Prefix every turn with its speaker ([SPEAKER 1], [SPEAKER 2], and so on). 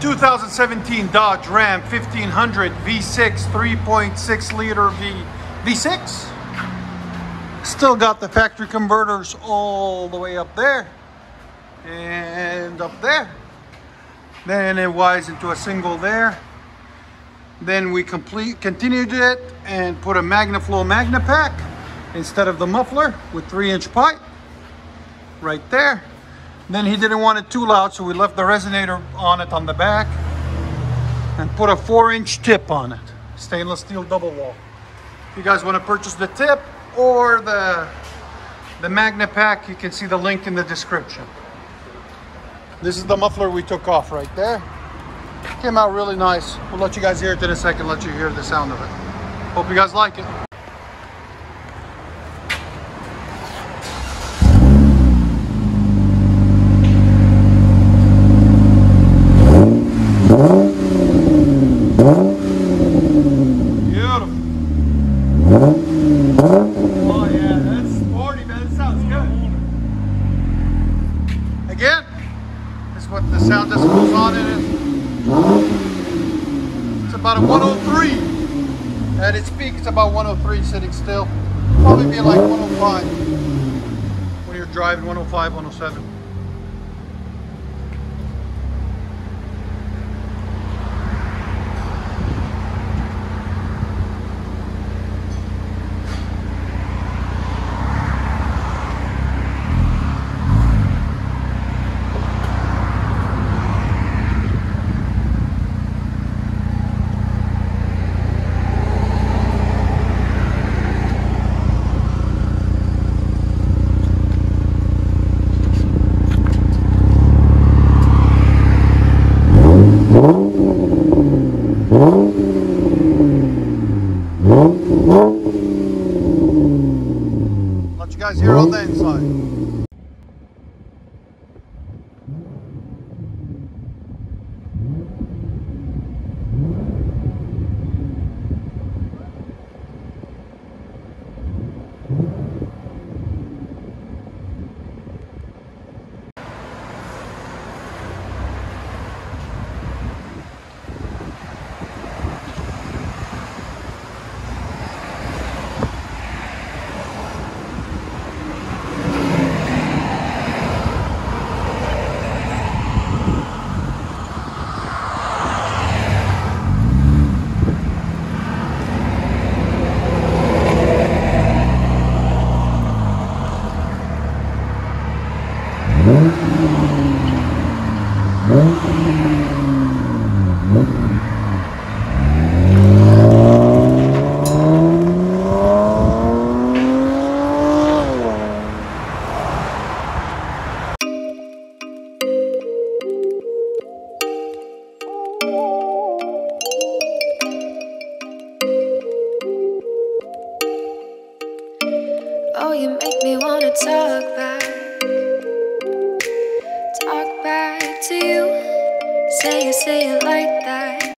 [SPEAKER 1] 2017 Dodge Ram 1500 V6 3.6 liter V6. Still got the factory converters all the way up there and up there. Then it wires into a single there. Then we continued it and put a MAGNAFLOW MAGNAPACK instead of the muffler with 3-inch pipe right there. Then he didn't want it too loud, so we left the resonator on it on the back and put a 4-inch tip on it, stainless steel double wall. If you guys want to purchase the tip or the MAGNAPACK, you can see the link in the description. This is the muffler we took off right there. Came out really nice. We'll let you guys hear it in a second, let you hear the sound of it. Hope you guys like it. Beautiful. Oh yeah, that's sporty, man. It sounds good. Again, this is what the sound decibels on it is. It's about a 103. At its peak, it's about 103 sitting still. Probably be like 105 when you're driving, 105, 107. Let you guys hear on the inside.
[SPEAKER 2] Oh, you make me wanna talk back to you. Say it like that.